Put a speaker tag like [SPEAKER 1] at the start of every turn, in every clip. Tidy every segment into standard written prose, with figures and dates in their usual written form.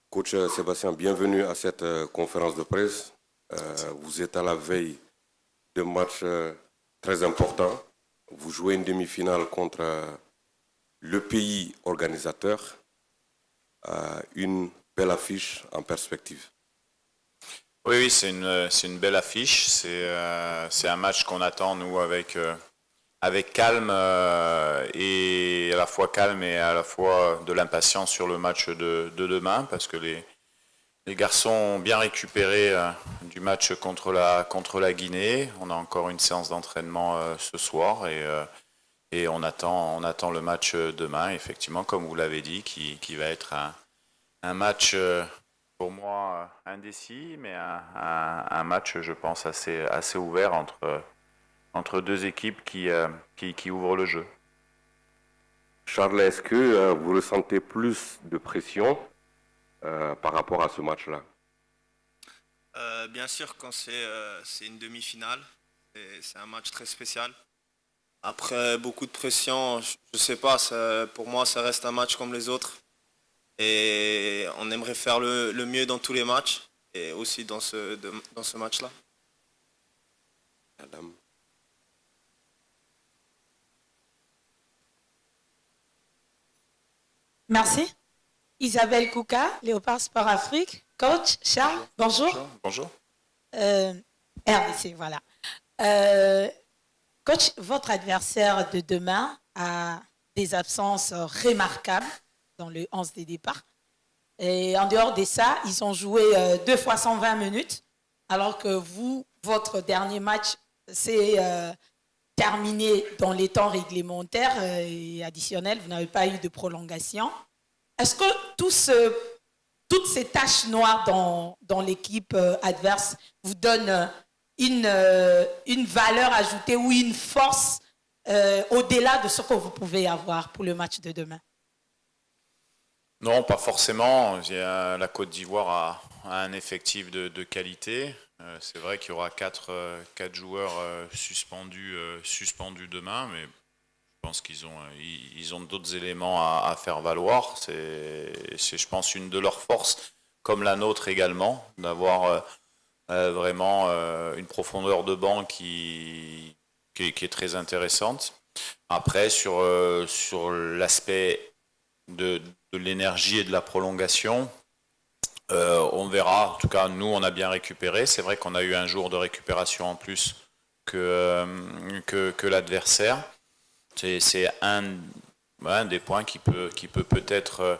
[SPEAKER 1] Coach Sébastien, bienvenue à cette conférence de presse. Vous êtes à la veille d'un match très important. Vous jouez une demi-finale contre le pays organisateur. Une belle affiche en perspective.
[SPEAKER 2] Oui, c'est une belle affiche. C'est un match qu'on attend, nous, avec calme et à la fois calme et à la fois de l'impatience sur le match de demain, parce que les garçons ont bien récupéré du match contre la Guinée. On a encore une séance d'entraînement ce soir et on attend le match demain, effectivement, comme vous l'avez dit, qui va être un match pour moi indécis, mais un match, je pense, assez ouvert entre deux équipes qui ouvrent le jeu.
[SPEAKER 1] Charles, est-ce que vous ressentez plus de pression par rapport à ce match-là?
[SPEAKER 3] Bien sûr, quand c'est une demi-finale, c'est un match très spécial. Après beaucoup de pression, je ne sais pas, pour moi ça reste un match comme les autres. Et on aimerait faire le mieux dans tous les matchs et aussi dans ce match-là.
[SPEAKER 1] Madame.
[SPEAKER 4] Merci. Isabelle Kouka, Léopard Sport Afrique. Coach Charles, bonjour.
[SPEAKER 2] Bonjour.
[SPEAKER 4] RDC, voilà. Coach, votre adversaire de demain a des absences remarquables dans le 11 des départs. Et en dehors de ça, ils ont joué 2 fois 120 minutes, alors que vous, votre dernier match, c'est terminé dans les temps réglementaires et additionnels. Vous n'avez pas eu de prolongation. Est-ce que toutes ces taches noires dans l'équipe adverse vous donnent une valeur ajoutée ou une force au-delà de ce que vous pouvez avoir pour le match de demain?
[SPEAKER 2] Non, pas forcément. La Côte d'Ivoire a un effectif de qualité. C'est vrai qu'il y aura quatre joueurs suspendus demain, mais je pense qu'ils ont d'autres éléments à faire valoir. C'est, je pense, une de leurs forces, comme la nôtre également, d'avoir vraiment une profondeur de banc qui est très intéressante. Après, sur l'aspect de l'énergie et de la prolongation, on verra. En tout cas, nous, on a bien récupéré. C'est vrai qu'on a eu un jour de récupération en plus que l'adversaire. C'est un des points qui peut peut-être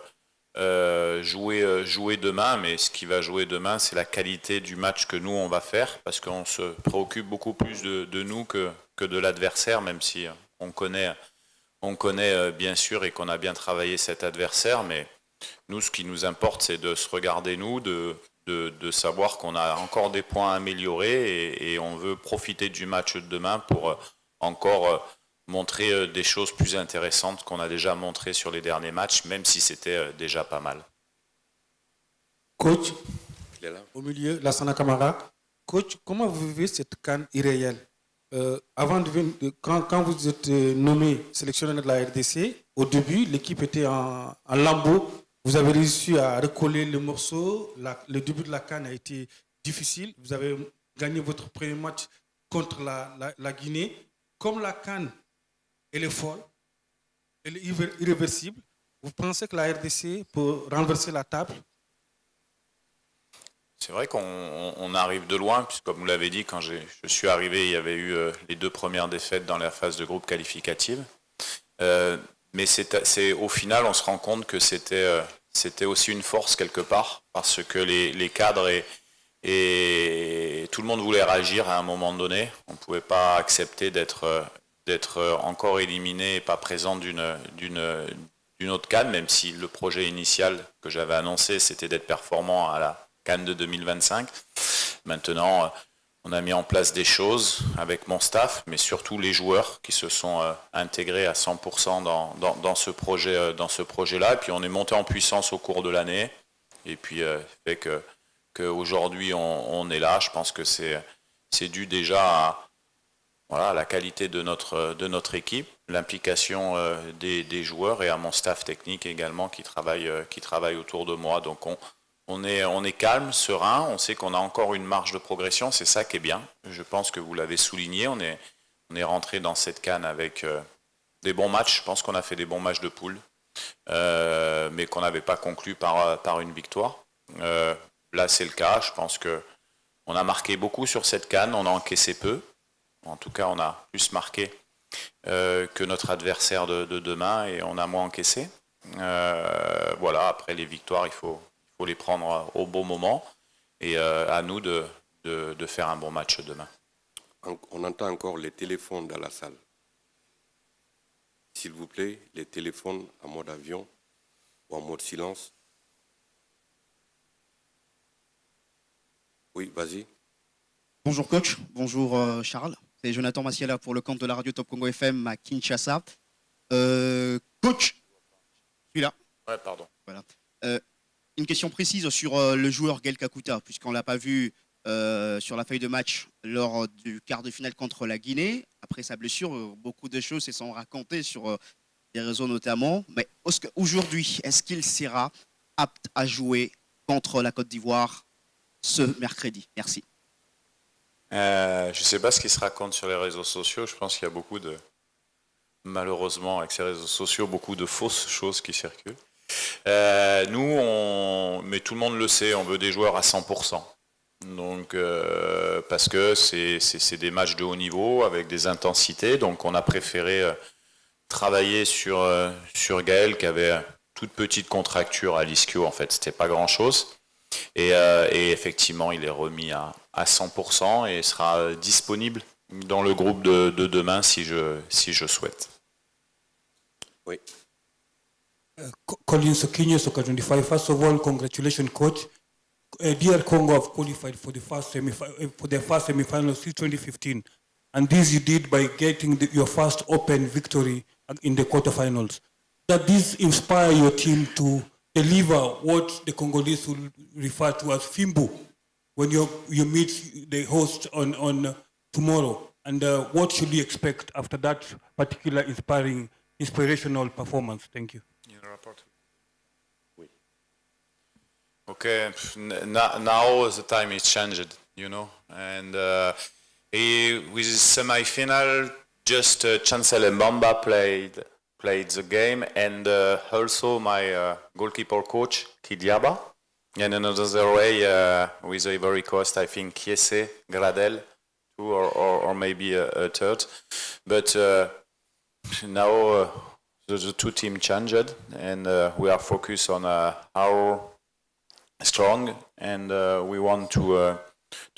[SPEAKER 2] jouer demain, mais ce qui va jouer demain, c'est la qualité du match que nous, on va faire, parce qu'on se préoccupe beaucoup plus de nous que de l'adversaire, même si on connaît bien sûr et qu'on a bien travaillé cet adversaire, mais nous, ce qui nous importe, c'est de se regarder, nous, de savoir qu'on a encore des points à améliorer et on veut profiter du match de demain pour encore montrer des choses plus intéressantes qu'on a déjà montrées sur les derniers matchs, même si c'était déjà pas mal.
[SPEAKER 5] Coach, au milieu, Lassana Kamara. Coach, comment vous vivez cette CAN irréelle? Quand vous êtes nommé sélectionneur de la RDC, au début, l'équipe était en lambeaux. Vous avez réussi à recoller le morceau. Le début de la CAN a été difficile. Vous avez gagné votre premier match contre la Guinée. Comme la CAN, elle est folle, elle est irréversible, vous pensez que la RDC peut renverser la table?
[SPEAKER 2] C'est vrai qu'on arrive de loin, puisque comme vous l'avez dit, quand je suis arrivé, il y avait eu les 2 premières défaites dans la phase de groupe qualificative. Mais au final, on se rend compte que c'était aussi une force quelque part, parce que les cadres et tout le monde voulait réagir à un moment donné. On ne pouvait pas accepter d'être encore éliminé et pas présent d'une autre CAN, même si le projet initial que j'avais annoncé, c'était d'être performant à la CAN de 2025. Maintenant, on a mis en place des choses avec mon staff, mais surtout les joueurs qui se sont intégrés à 100% dans ce projet-là. Et puis on est monté en puissance au cours de l'année. Et puis fait qu'aujourd'hui on est là. Je pense que c'est dû déjà à la qualité de notre équipe, l'implication des joueurs et à mon staff technique également qui travaille autour de moi. Donc on est calme, serein, on sait qu'on a encore une marge de progression, c'est ça qui est bien. Je pense que vous l'avez souligné, on est rentré dans cette CAN avec des bons matchs, je pense qu'on a fait des bons matchs de poule, mais qu'on n'avait pas conclu par une victoire. Là c'est le cas, je pense qu'on a marqué beaucoup sur cette CAN, on a encaissé peu, en tout cas on a plus marqué que notre adversaire de demain et on a moins encaissé. Voilà, après les victoires, il faut les prendre au bon moment et à nous de faire un bon match demain.
[SPEAKER 1] On entend encore les téléphones dans la salle. S'il vous plaît, les téléphones en mode avion ou en mode silence. Oui, vas-y.
[SPEAKER 6] Bonjour coach, bonjour Charles. C'est Jonathan Massiela pour le compte de la radio Top Congo FM à Kinshasa. Coach, celui-là.
[SPEAKER 2] Ouais, pardon.
[SPEAKER 6] Voilà. Une question précise sur le joueur Gaël Kakuta, puisqu'on ne l'a pas vu sur la feuille de match lors du quart de finale contre la Guinée. Après sa blessure, beaucoup de choses se sont racontées sur les réseaux notamment. Mais aujourd'hui, est-ce qu'il sera apte à jouer contre la Côte d'Ivoire ce mercredi? Merci.
[SPEAKER 2] Je ne sais pas ce qui se raconte sur les réseaux sociaux. Je pense qu'il y a malheureusement, avec ces réseaux sociaux, beaucoup de fausses choses qui circulent. Nous, mais tout le monde le sait, on veut des joueurs à 100%. Donc, parce que c'est des matchs de haut niveau avec des intensités. Donc, on a préféré travailler sur Gaël qui avait toute petite contracture à l'ischio. En fait, c'était pas grand-chose. Et effectivement, il est remis à 100% et sera disponible dans le groupe de demain si je souhaite.
[SPEAKER 1] Oui.
[SPEAKER 5] Colin Sokinyo, Soccer 25. First of all, congratulations, coach. Dear Congo have qualified for the first semi-final since 2015, and this you did by getting your first open victory in the quarterfinals. Does this inspire your team to deliver what the Congolese will refer to as Fimbo when you meet the host on tomorrow? And what should we expect after that particular inspirational performance? Thank you.
[SPEAKER 2] Okay, now the time is changed, and with the semi-final, just Chancel Mbamba played the game, and also my goalkeeper coach, Kidiaba, and another way with Ivory Coast, I think Kiese, Gradel, two or maybe a third, but now the two teams changed, and we are focused on our strong, and we want to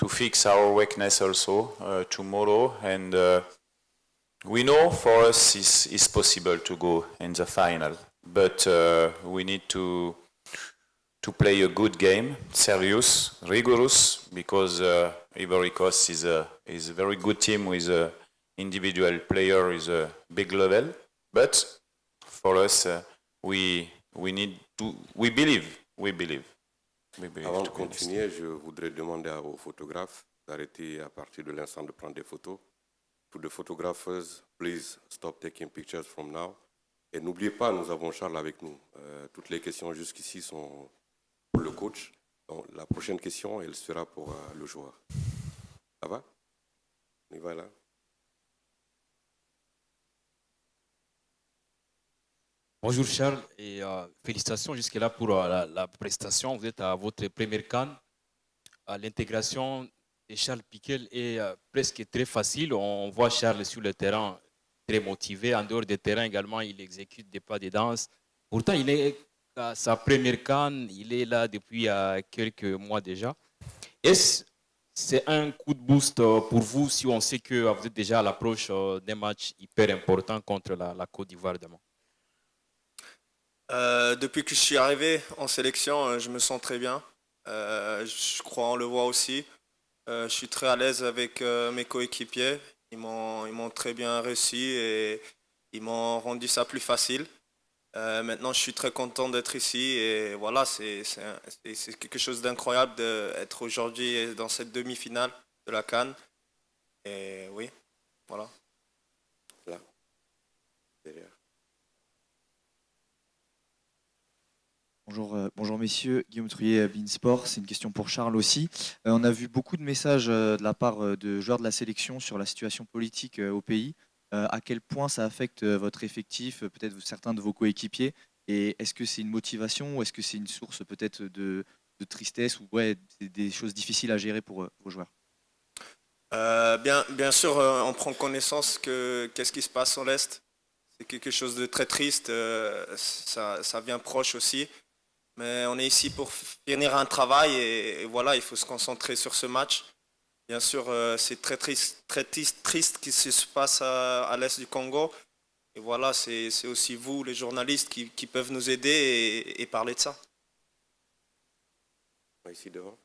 [SPEAKER 2] fix our weakness also tomorrow, and we know for us it's possible to go in the final, but we need to play a good game, serious, rigorous, because Ivory Coast is a very good team with an individual player is a big level, but for us we believe.
[SPEAKER 1] Avant de continuer, je voudrais demander aux photographes d'arrêter à partir de l'instant de prendre des photos. To the photographers, please stop taking pictures from now. Et n'oubliez pas, nous avons Charles avec nous. Toutes les questions jusqu'ici sont pour le coach. Donc, la prochaine question, elle sera pour le joueur. Ça va? On y va là.
[SPEAKER 7] Bonjour Charles et félicitations jusque-là pour la prestation. Vous êtes à votre première CAN. L'intégration de Charles Piquel est presque très facile. On voit Charles sur le terrain très motivé. En dehors des terrains également, il exécute des pas de danse. Pourtant, il est à sa première CAN. Il est là depuis quelques mois déjà. Est-ce c'est un coup de boost pour vous si on sait que vous êtes déjà à l'approche d'un match hyper important contre la Côte d'Ivoire demain?
[SPEAKER 3] Depuis que je suis arrivé en sélection, je me sens très bien. Je crois on le voit aussi. Je suis très à l'aise avec mes coéquipiers. Ils m'ont très bien reçu et ils m'ont rendu ça plus facile. Maintenant, je suis très content d'être ici et voilà, c'est quelque chose d'incroyable d'être aujourd'hui dans cette demi-finale de la CAN. Et oui, voilà.
[SPEAKER 1] Là, derrière.
[SPEAKER 8] Bonjour messieurs, Guillaume Trouillet, Beansport. C'est une question pour Charles aussi. On a vu beaucoup de messages de la part de joueurs de la sélection sur la situation politique au pays. À quel point ça affecte votre effectif, peut-être certains de vos coéquipiers? Et est-ce que c'est une motivation ou est-ce que c'est une source peut-être de tristesse ou ouais, c'est des choses difficiles à gérer pour vos joueurs?
[SPEAKER 3] Bien sûr, on prend connaissance que qu'est-ce qui se passe sur l'Est. C'est quelque chose de très triste, ça vient proche aussi. Mais on est ici pour finir un travail et voilà, il faut se concentrer sur ce match. Bien sûr, c'est très triste ce qui se passe à l'Est du Congo. Et voilà, c'est aussi vous, les journalistes, qui peuvent nous aider et parler de ça.
[SPEAKER 1] Ici devant.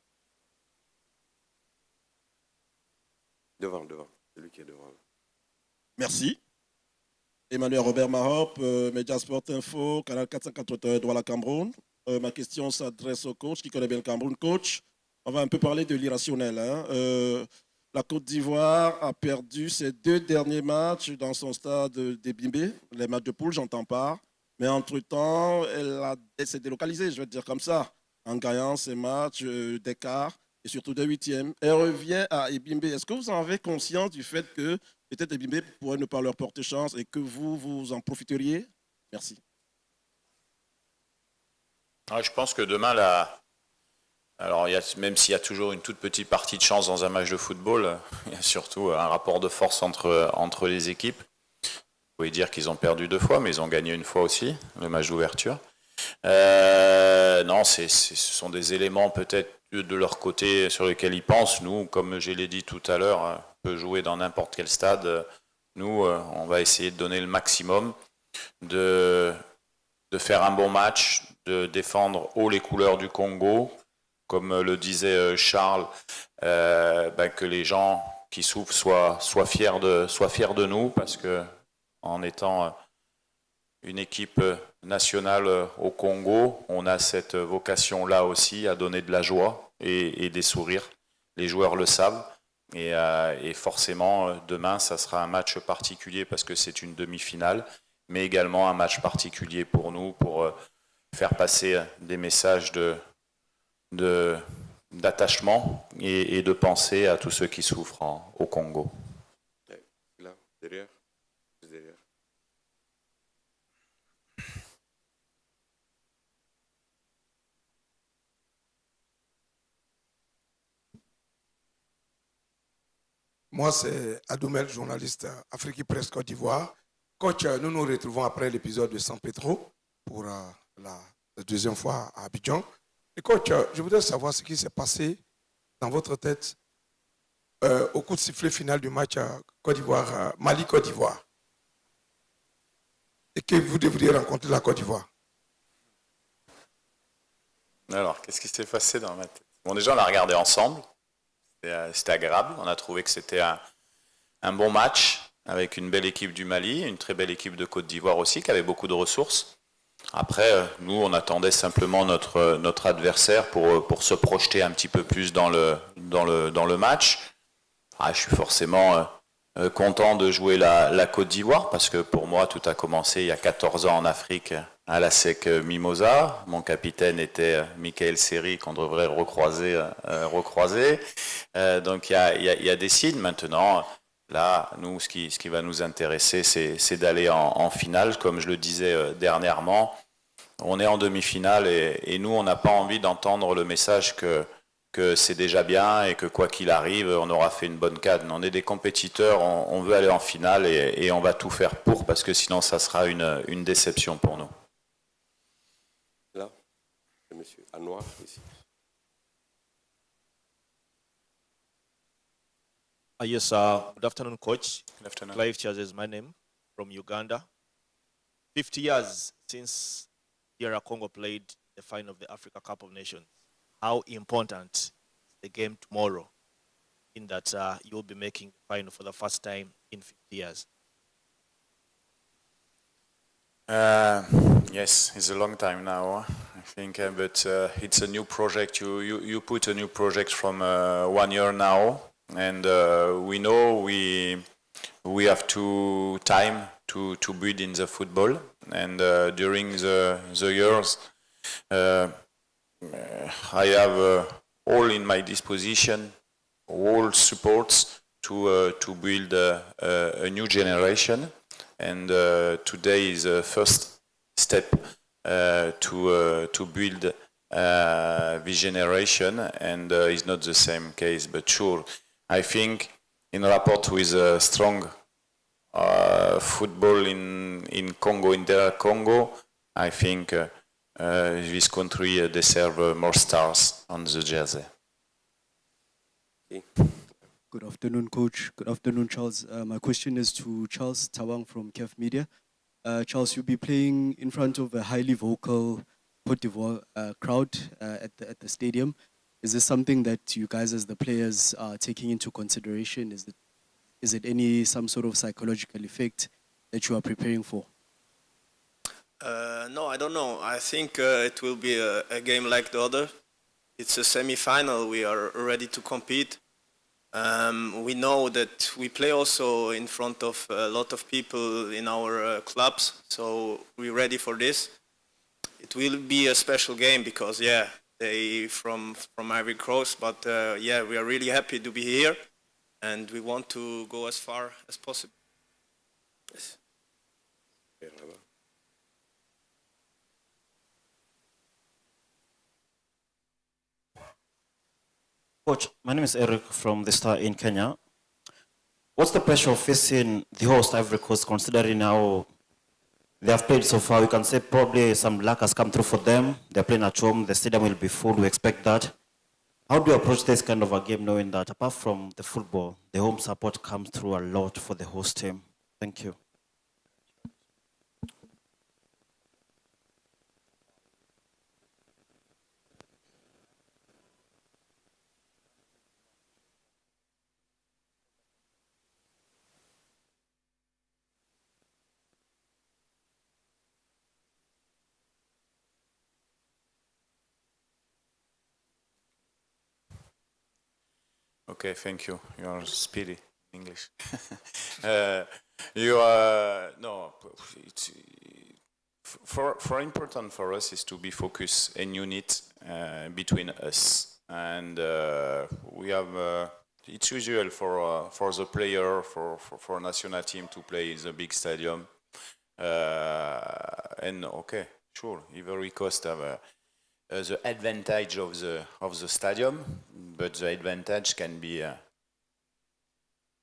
[SPEAKER 1] Devant, celui qui est devant.
[SPEAKER 9] Merci. Emmanuel Robert Mahop, Média Sport Info, Canal 480 Douala Cameroun. Ma question s'adresse au coach qui connaît bien le Cameroun. Coach, on va un peu parler de l'irrationnel. La Côte d'Ivoire a perdu ses 2 derniers matchs dans son stade d'Ebimbe, les matchs de poule, j'entends pas. Mais entre-temps, elle s'est délocalisée, je vais dire comme ça, en gagnant ces matchs d'écart et surtout de 8e. Elle revient à Ebimbe. Est-ce que vous en avez conscience du fait que peut-être Ebimbe pourrait ne pas leur porter chance et que vous en profiteriez? Merci.
[SPEAKER 2] Je pense que demain, alors même s'il y a toujours une toute petite partie de chance dans un match de football, il y a surtout un rapport de force entre les équipes. Vous pouvez dire qu'ils ont perdu 2 fois, mais ils ont gagné 1 fois aussi, le match d'ouverture. Non, ce sont des éléments peut-être de leur côté sur lesquels ils pensent. Nous, comme je l'ai dit tout à l'heure, on peut jouer dans n'importe quel stade. Nous, on va essayer de donner le maximum, de faire un bon match, de défendre haut les couleurs du Congo. Comme le disait Charles, que les gens qui souffrent soient fiers de nous, parce que en étant une équipe nationale au Congo, on a cette vocation-là aussi à donner de la joie et des sourires. Les joueurs le savent. Et forcément, demain, ça sera un match particulier parce que c'est une demi-finale, mais également un match particulier pour nous, pour faire passer des messages d'attachement et de pensée à tous ceux qui souffrent au Congo.
[SPEAKER 1] Là, derrière.
[SPEAKER 10] Moi, c'est Adoumel, journaliste Afrique Presse Côte d'Ivoire. Coach, nous nous retrouvons après l'épisode de San Pedro pour la 2e fois à Abidjan. Et coach, je voudrais savoir ce qui s'est passé dans votre tête au coup de sifflet final du match Côte d'Ivoire, Mali-Côte d'Ivoire. Et que vous devriez rencontrer la Côte d'Ivoire.
[SPEAKER 2] Alors, qu'est-ce qui s'est passé dans ma tête? Bon, déjà, on a regardé ensemble. C'était agréable. On a trouvé que c'était un bon match avec une belle équipe du Mali, une très belle équipe de Côte d'Ivoire aussi, qui avait beaucoup de ressources. Après, nous, on attendait simplement notre adversaire pour se projeter un petit peu plus dans le match. Je suis forcément content de jouer la Côte d'Ivoire parce que pour moi, tout a commencé il y a 14 ans en Afrique à la SEC Mimosa. Mon capitaine était Michael Seri, qu'on devrait recroiser. Donc il y a des signes maintenant. Là, nous, ce qui va nous intéresser, c'est d'aller en finale. Comme je le disais dernièrement, on est en demi-finale et nous, on n'a pas envie d'entendre le message que c'est déjà bien et que quoi qu'il arrive, on aura fait une bonne canne. On est des compétiteurs, on veut aller en finale et on va tout faire pour, parce que sinon, ça sera une déception pour nous.
[SPEAKER 1] Là, c'est monsieur Anouar, ici.
[SPEAKER 11] Yes, good afternoon, Coach.
[SPEAKER 2] Good afternoon.
[SPEAKER 11] Clive Chaz is my name, from Uganda. 50 years since DR Congo played the final of the Africa Cup of Nations. How important is the game tomorrow in that you'll be making the final for the first time in 50 years?
[SPEAKER 2] Yes, it's a long time now, I think, but it's a new project. You put a new project from 1 year now, and we know we have time to build in the football, and during the years I have all in my disposition, all supports to build a new generation, and today is the first step to build this generation, and it's not the same case, but sure, I think in rapport with strong football in Congo, in DR Congo, I think this country deserves more stars on the jersey.
[SPEAKER 12] Good afternoon, Coach. Good afternoon, Charles. My question is to Charles Tawang from KEF Media. Charles, you'll be playing in front of a highly vocal Côte d'Ivoire crowd at the stadium. Is this something that you guys as the players are taking into consideration? Is it some sort of psychological effect that you are preparing for?
[SPEAKER 3] No, I don't know. I think it will be a game like the other. It's a semi-final. We are ready to compete. We know that we play also in front of a lot of people in our clubs, so we're ready for this. It will be a special game because, yeah, they from Ivory Coast, but yeah, we are really happy to be here, and we want to go as far as possible. Yes.
[SPEAKER 13] Coach, my name is Eric from the Star in Kenya. What's the pressure of facing the host Ivory Coast, considering how they have played so far? We can say probably some luck has come through for them. They're playing at home. The stadium will be full. We expect that. How do you approach this kind of a game, knowing that apart from the football, the home support comes through a lot for the host team? Thank you.
[SPEAKER 2] Okay, thank you. You are speedy in English. You are no. It's, for important for us is to be focused and unit between us, and we have. It's usual for the player for national team to play in the big stadium, and okay, sure, Ivory Coast have the advantage of the stadium, but the advantage can be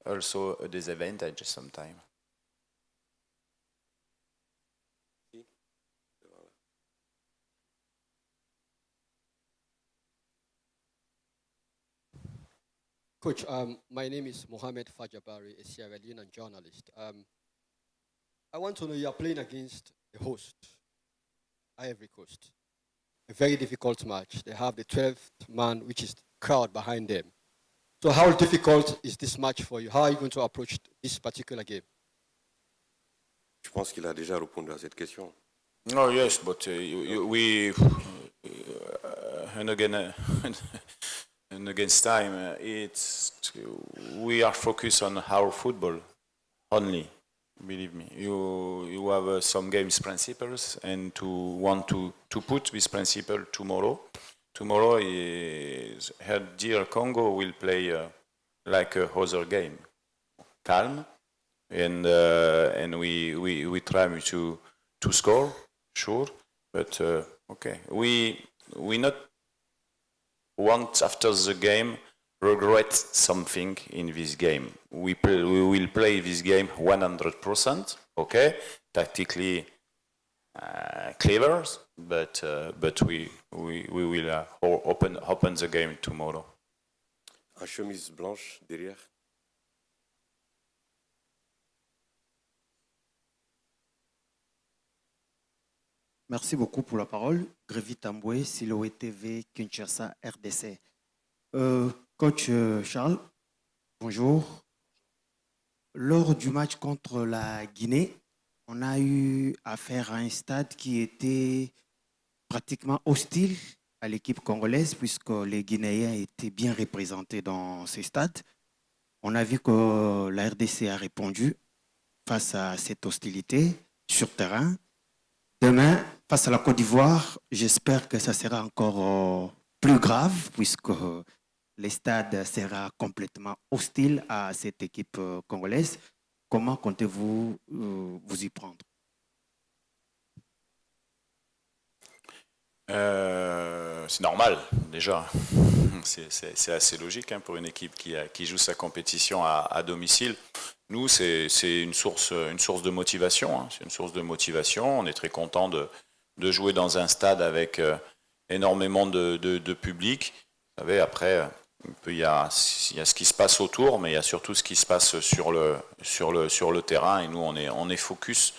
[SPEAKER 2] also a disadvantage sometimes.
[SPEAKER 14] Coach, my name is Mohamed Fajabari, a Sierra Leonean journalist. I want to know, you are playing against the host, Ivory Coast. A very difficult match. They have the 12th man, which is the crowd behind them. So how difficult is this match for you? How are you going to approach this particular game?
[SPEAKER 1] Je pense qu'il a déjà répondu à cette question.
[SPEAKER 2] Oh yes, but we and again and against time, we are focused on our football only. Believe me, you have some games principles, and to want to put this principle tomorrow. Tomorrow is DR Congo will play like a other game, calm, and we try to score, sure, but okay, we not want after the game regret something in this game. We will play this game 100%, okay, tactically clever, but we will open the game tomorrow.
[SPEAKER 1] En chemise blanche derrière.
[SPEAKER 15] Merci beaucoup pour la parole. Grévy Tamboué, Siloé TV, Kinshasa, RDC. Coach Charles, bonjour. Lors du match contre la Guinée, on a eu affaire à un stade qui était pratiquement hostile à l'équipe congolaise, puisque les Guinéens étaient bien représentés dans ce stade. On a vu que la RDC a répondu face à cette hostilité sur terrain. Demain, face à la Côte d'Ivoire, j'espère que ça sera encore plus grave puisque le stade sera complètement hostile à cette équipe congolaise. Comment comptez-vous vous y prendre?
[SPEAKER 2] C'est normal, déjà. C'est assez logique pour une équipe qui joue sa compétition à domicile. Nous, c'est une source de motivation. C'est une source de motivation. On est très content de jouer dans un stade avec énormément de public. Vous savez, après, il y a ce qui se passe autour, mais il y a surtout ce qui se passe sur le terrain. Et nous, on est focus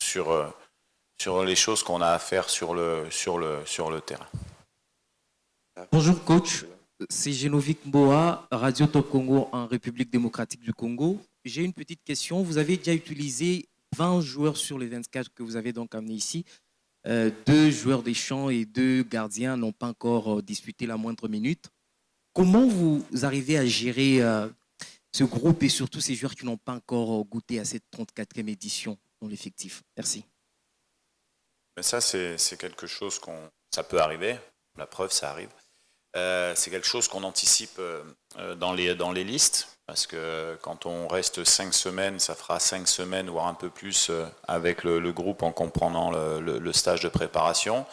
[SPEAKER 2] sur les choses qu'on a à faire sur le terrain.
[SPEAKER 16] Bonjour coach, c'est Genovic Mboa, Radio Top Congo en République démocratique du Congo. J'ai une petite question. Vous avez déjà utilisé 20 joueurs sur les 24 que vous avez donc amenés ici. 2 joueurs des champs et 2 gardiens n'ont pas encore disputé la moindre minute. Comment vous arrivez à gérer ce groupe et surtout ces joueurs qui n'ont pas encore goûté à cette 34e édition dans l'effectif? Merci.
[SPEAKER 2] Mais ça, c'est quelque chose ça peut arriver. La preuve, ça arrive. C'est quelque chose qu'on anticipe dans les listes, parce que quand on reste 5 semaines, ça fera 5 semaines, voire un peu plus, avec le groupe en comprenant le stage de préparation.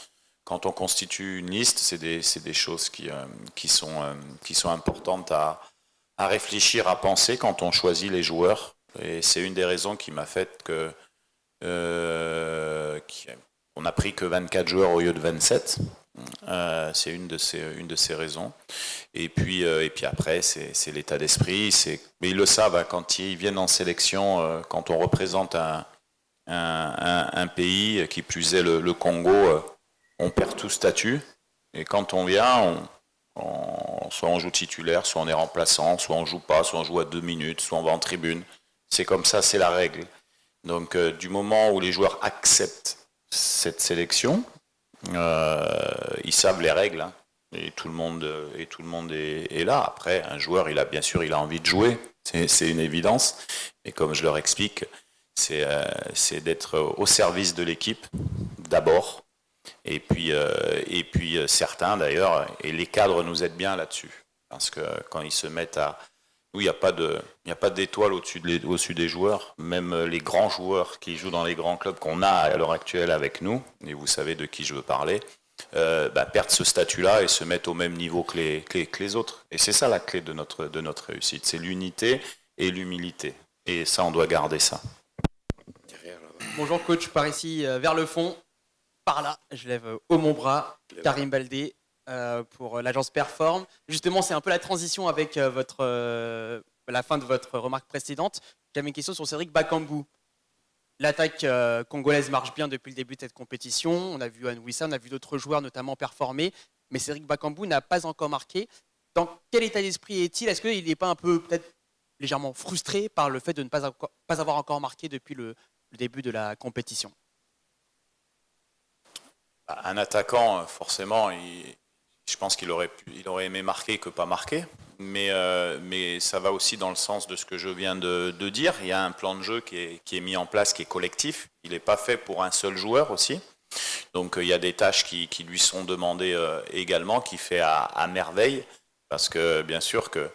[SPEAKER 2] Quand on constitue une liste, c'est des choses qui sont importantes à réfléchir, à penser quand on choisit les joueurs. Et c'est une des raisons qui m'a fait on n'a pris que 24 joueurs au lieu de 27. C'est une de ces raisons. Et puis après, c'est l'état d'esprit. Mais ils le savent, quand ils viennent en sélection, quand on représente un pays, qui plus est le Congo, on perd tout statut. Et quand on vient, soit on joue titulaire, soit on est remplaçant, soit on joue pas, soit on joue à 2 minutes, soit on va en tribune. C'est comme ça, c'est la règle. Donc du moment où les joueurs acceptent cette sélection, ils savent les règles, et tout le monde est là. Après, un joueur, il a envie de jouer, c'est une évidence. Et comme je leur explique, c'est d'être au service de l'équipe d'abord, et puis certains d'ailleurs, et les cadres nous aident bien là-dessus, parce que quand ils se mettent nous, il n'y a pas d'étoile au-dessus des joueurs. Même les grands joueurs qui jouent dans les grands clubs qu'on a à l'heure actuelle avec nous, et vous savez de qui je veux parler, perdent ce statut-là et se mettent au même niveau que les autres. Et c'est ça la clé de notre réussite, c'est l'unité et l'humilité. Et ça, on doit garder ça.
[SPEAKER 17] Bonjour coach, par ici, vers le fond, par là, je lève haut mon bras, Karim Baldé. Pour l'agence Perform. Justement, c'est un peu la transition avec la fin de votre remarque précédente. J'avais une question sur Cédric Bakambu. L'attaque congolaise marche bien depuis le début de cette compétition. On a vu Anouissa, on a vu d'autres joueurs notamment performer, mais Cédric Bakambu n'a pas encore marqué. Dans quel état d'esprit est-il? Est-ce qu'il n'est pas un peu peut-être légèrement frustré par le fait de ne pas avoir encore marqué depuis le début de la compétition?
[SPEAKER 2] Un attaquant, forcément, je pense qu'il aurait aimé marquer que pas marquer, mais ça va aussi dans le sens de ce que je viens de dire. Il y a un plan de jeu qui est mis en place, qui est collectif. Il n'est pas fait pour un seul joueur aussi. Donc il y a des tâches qui lui sont demandées également, qui fait à merveille, parce que bien sûr que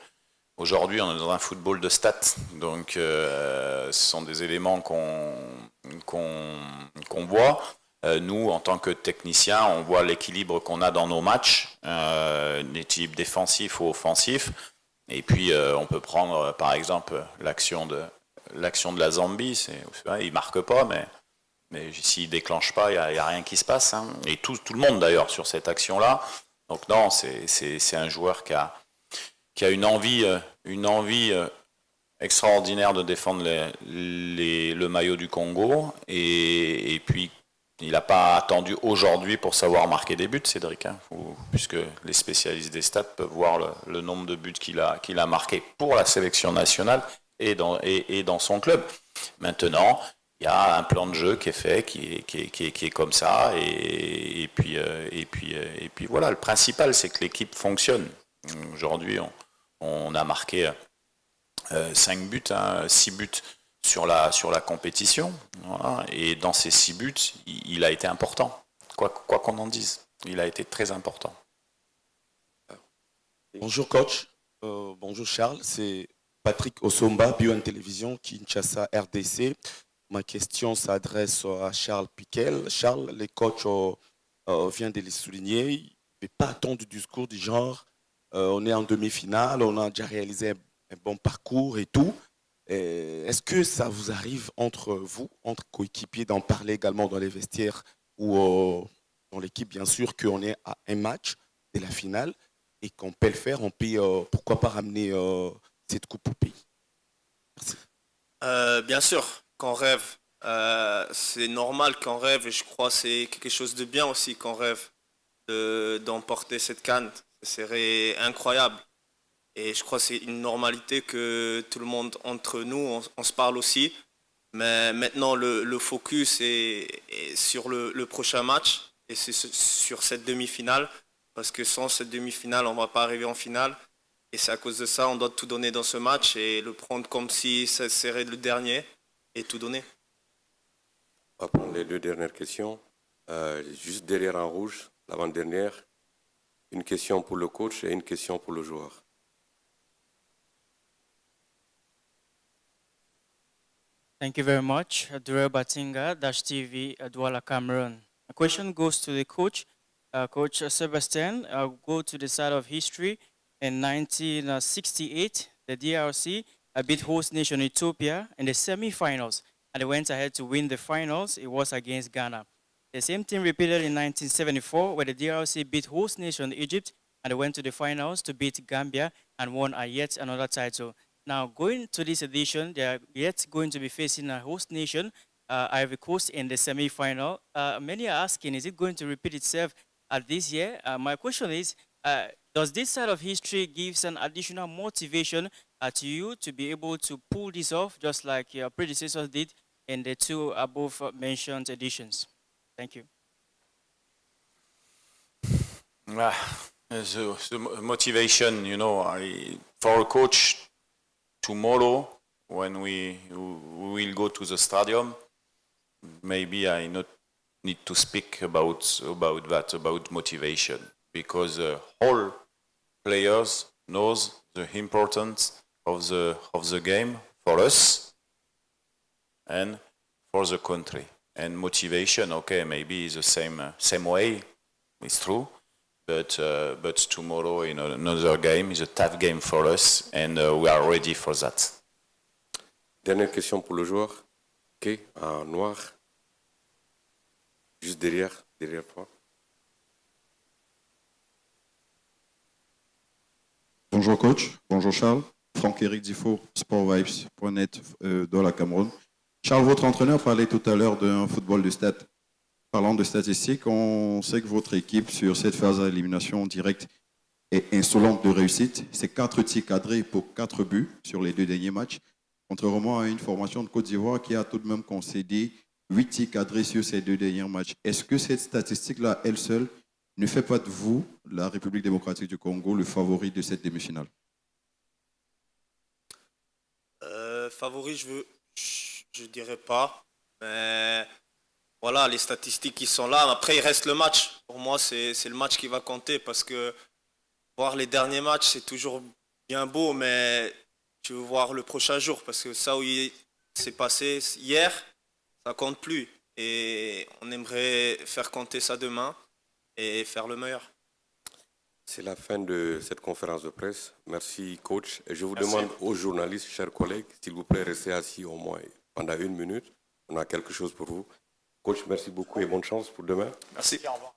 [SPEAKER 2] aujourd'hui on est dans un football de stats, donc ce sont des éléments qu'on voit. Nous, en tant que techniciens, on voit l'équilibre qu'on a dans nos matchs, l'équilibre défensif ou offensif. Et puis, on peut prendre, par exemple, l'action de la Zambie. Il ne marque pas, mais s'il ne déclenche pas, il n'y a rien qui se passe. Et tout le monde, d'ailleurs, sur cette action-là. Donc non, c'est un joueur qui a une envie extraordinaire de défendre le maillot du Congo. Et puis, il n'a pas attendu aujourd'hui pour savoir marquer des buts, Cédric, puisque les spécialistes des stats peuvent voir le nombre de buts qu'il a marqué pour la sélection nationale et dans son club. Maintenant, il y a un plan de jeu qui est fait, qui est comme ça, et puis voilà. Le principal, c'est que l'équipe fonctionne. Aujourd'hui, on a marqué 5 buts, 6 buts sur la compétition. Voilà. Et dans ces 6 buts, il a été important. Quoi qu'on en dise, il a été très important.
[SPEAKER 18] Bonjour coach, bonjour Charles, c'est Patrick Osomba, BioN Télévision, Kinshasa RDC. Ma question s'adresse à Charles Piquel. Charles, les coachs viennent de les souligner, il ne fait pas attendre du discours du genre on est en demi-finale, on a déjà réalisé un bon parcours et tout. Est-ce que ça vous arrive entre vous, entre coéquipiers, d'en parler également dans les vestiaires ou dans l'équipe, bien sûr, qu'on est à un match de la finale et qu'on peut le faire, on peut pourquoi pas ramener cette coupe au pays? Merci.
[SPEAKER 3] Bien sûr, qu'on rêve. C'est normal qu'on rêve et je crois que c'est quelque chose de bien aussi qu'on rêve d'emporter cette CAN. Ce serait incroyable. Et je crois que c'est une normalité que tout le monde, entre nous, on se parle aussi. Mais maintenant, le focus est sur le prochain match et c'est sur cette demi-finale. Parce que sans cette demi-finale, on ne va pas arriver en finale. Et c'est à cause de ça, on doit tout donner dans ce match et le prendre comme si ça serait le dernier et tout donner.
[SPEAKER 1] On va prendre les 2 dernières questions. Juste derrière en rouge, l'avant-dernière. Une question pour le coach et une question pour le joueur.
[SPEAKER 19] Thank you very much. Durel Batinga, Dash TV, Douala, Cameroon. A question goes to the coach. Coach Sebastian, I'll go to the side of history. In 1968, the DRC beat host nation Ethiopia in the semi-finals, and they went ahead to win the finals. It was against Ghana. The same thing repeated in 1974, where the DRC beat host nation Egypt, and they went to the finals to beat Gambia and won yet another title. Now, going to this edition, they are yet going to be facing a host nation, Ivory Coast, in the semi-final. Many are asking, is it going to repeat itself this year? My question is, does this side of history give an additional motivation to you to be able to pull this off, just like your predecessors did in the 2 above mentioned editions? Thank you.
[SPEAKER 2] The motivation, for a coach, tomorrow when we will go to the stadium, maybe I not need to speak about that, about motivation, because all players knows the importance of the game for us and for the country. And motivation, okay, maybe is the same way, it's true, but tomorrow in another game is a tough game for us, and we are ready for that.
[SPEAKER 1] Dernière question pour le joueur. Ok, en noir. Juste derrière toi.
[SPEAKER 20] Bonjour coach, bonjour Charles. Franck-Éric Difo, sportvibes.net dans la Cameroun. Charles, votre entraîneur parlait tout à l'heure d'un football de stats. Parlant de statistiques, on sait que votre équipe, sur cette phase d'élimination directe, est insolente de réussite. C'est 4 tirs cadrés pour 4 buts sur les 2 derniers matchs, contrairement à une formation de Côte d'Ivoire qui a tout de même concédé 8 tirs cadrés sur ces 2 derniers matchs. Est-ce que cette statistique-là, elle seule, ne fait pas de vous, la République démocratique du Congo, le favori de cette demi-finale?
[SPEAKER 3] Favori, je dirais pas. Mais voilà, les statistiques qui sont là. Après, il reste le match. Pour moi, c'est le match qui va compter parce que voir les derniers matchs, c'est toujours bien beau, mais tu veux voir le prochain jour parce que ça où il s'est passé hier, ça compte plus. Et on aimerait faire compter ça demain et faire le meilleur.
[SPEAKER 1] C'est la fin de cette conférence de presse. Merci, coach. Et je vous
[SPEAKER 3] Merci.
[SPEAKER 1] demande aux journalistes, chers collègues, s'il vous plaît, restez assis au moins pendant 1 minute. On a quelque chose pour vous. Coach, merci beaucoup et bonne chance pour demain.
[SPEAKER 3] Merci. Au revoir.